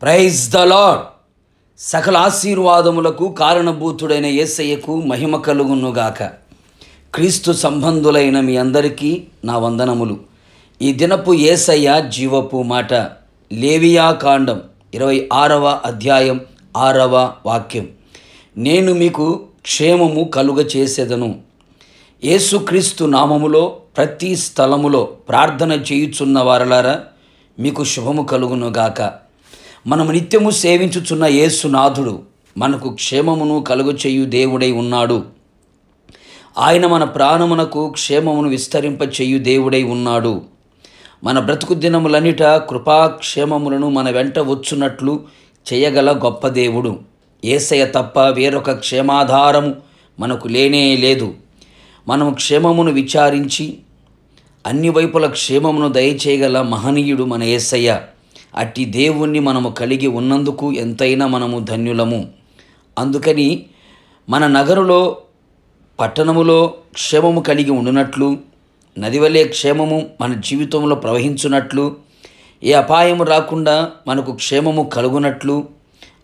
Praise the lord. సకల ఆశీర్వాదములకు కారణభూతుడైన యేసయ్యకు మహిమ కలుగునుగాక. క్రీస్తు సంబంధులైన మీ అందరికీ నా వందనములు. ఈ దినపు యేసయ్య జీవపు మాట, లేవియా కాండం 26వ అధ్యాయం 6వ వాక్యం. నేను మీకు క్షేమము కలుగ చేసేదను. యేసుక్రీస్తు నామములో ప్రతి స్థలములో ప్రార్థన చేయుచున్న వారలారా, మీకు శుభము కలుగునుగాక. మనము నిత్యము సేవించుచున్న యేసునాథుడు మనకు క్షేమమును కలుగచేయు దేవుడై ఉన్నాడు. ఆయన మన ప్రాణమునకు క్షేమమును విస్తరింపచేయు దేవుడై ఉన్నాడు. మన బ్రతుకు దినములన్నిట కృపాక్షేమములను మన వెంట వచ్చున్నట్లు చేయగల గొప్ప దేవుడు. యేసయ్య తప్ప వేరొక క్షేమాధారము మనకు లేనే లేదు. మనము క్షేమమును విచారించి అన్ని వైపుల క్షేమమును దయచేయగల మహనీయుడు మన యేసయ్య. అట్టి దేవుణ్ణి మనము కలిగి ఉన్నందుకు ఎంతైనా మనము ధన్యులము. అందుకని మన నగరులో పట్టణములో క్షేమము కలిగి ఉండునట్లు, నదివలే క్షేమము మన జీవితంలో ప్రవహించున్నట్లు, ఏ అపాయము రాకుండా మనకు క్షేమము కలుగునట్లు,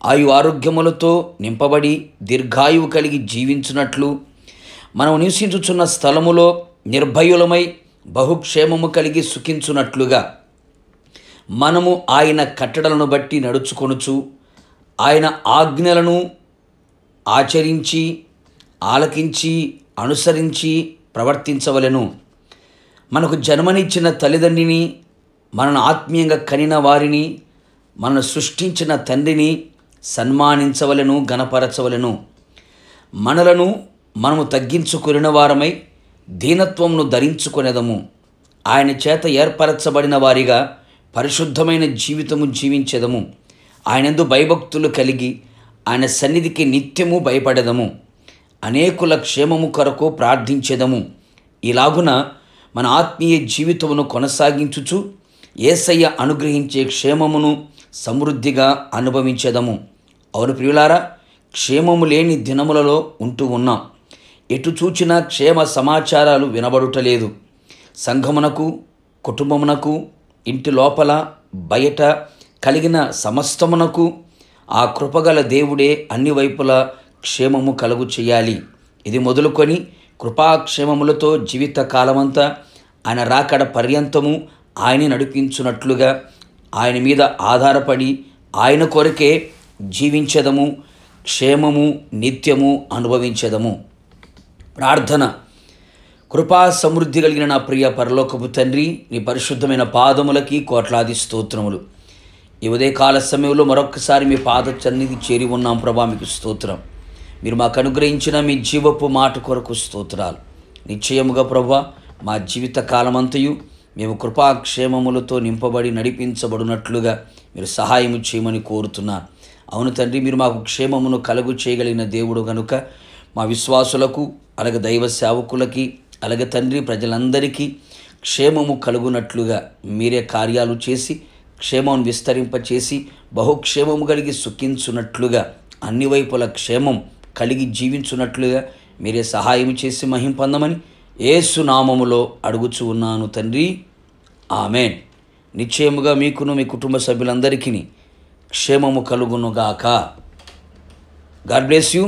ఆరోగ్యములతో నింపబడి దీర్ఘాయువు కలిగి జీవించున్నట్లు, మనం నివసించుచున్న స్థలములో నిర్భయులమై బహుక్షేమము కలిగి సుఖించున్నట్లుగా మనము ఆయన కట్టడలను బట్టి నడుచుకొనుచు, ఆయన ఆజ్ఞలను ఆచరించి, ఆలకించి, అనుసరించి ప్రవర్తించవలెను. మనకు జన్మనిచ్చిన తల్లిదండ్రిని, మనను ఆత్మీయంగా కనిన వారిని, మనను సృష్టించిన తండ్రిని సన్మానించవలెను, గణపరచవలెను. మనలను మనము తగ్గించుకొనిన వారమై దీనత్వమును ధరించుకొనేదము. ఆయన చేత ఏర్పరచబడిన వారిగా పరిశుద్ధమైన జీవితము జీవించెదము. ఆయనందు భయభక్తులు కలిగి ఆయన సన్నిధికి నిత్యము భయపడెదము. అనేకుల క్షేమము కొరకు ప్రార్థించెదము. ఇలాగున మన ఆత్మీయ జీవితమును కొనసాగించుచు యేసయ్య అనుగ్రహించే క్షేమమును సమృద్ధిగా అనుభవించెదము. అవును ప్రియులారా, క్షేమము లేని దినములలో ఉంటూ ఉన్నాం. ఎటు చూచినా క్షేమ సమాచారాలు వినబడుటలేదు. సంఘమునకు, కుటుంబమునకు, ఇంటి లోపల బయట కలిగిన సమస్తమునకు ఆ కృపగల దేవుడే అన్ని వైపులా క్షేమము కలుగు చేయాలి. ఇది మొదలుకొని కృపాక్షేమములతో జీవిత కాలమంతా ఆయన రాకడ పర్యంతము ఆయన నడిపించున్నట్లుగా ఆయన మీద ఆధారపడి ఆయన కొరకే జీవించెదము, క్షేమము నిత్యము అనుభవించెదము. ప్రార్థన. కృపా సమృద్ధి కలిగిన నా ప్రియ పరలోకపు తండ్రి, నీ పరిశుద్ధమైన పాదములకి కోట్లాది స్తోత్రములు. ఈ ఉదయకాల సమయంలో మరొక్కసారి మీ పాద సన్నిధి చేరి ఉన్నాం ప్రభా, మీకు స్తోత్రం. మీరు మాకు అనుగ్రహించిన మీ జీవపు మాట కొరకు స్తోత్రాలు. నిశ్చయముగా ప్రభా, మా జీవిత కాలమంతయు మేము కృపాక్షేమములతో నింపబడి నడిపించబడినట్లుగా మీరు సహాయము చేయమని కోరుతున్నాను. అవును తండ్రి, మీరు మాకు క్షేమమును కలుగు చేయగలిగిన దేవుడు కనుక మా విశ్వాసులకు, అలాగే దైవ సేవకులకి, అలాగే తండ్రి ప్రజలందరికీ క్షేమము కలుగునట్లుగా మీరే కార్యాలు చేసి క్షేమం విస్తరింపచేసి బహుక్షేమము కలిగి సుఖించున్నట్లుగా, అన్ని వైపుల క్షేమం కలిగి జీవించున్నట్లుగా మీరే సహాయం చేసి మహిమ పొందమని యేసు నామములో అడుగుచూ ఉన్నాను తండ్రి, ఆమేన్. నిశ్చయముగా మీకును మీ కుటుంబ సభ్యులందరికీ క్షేమము కలుగునుగాక. God bless you.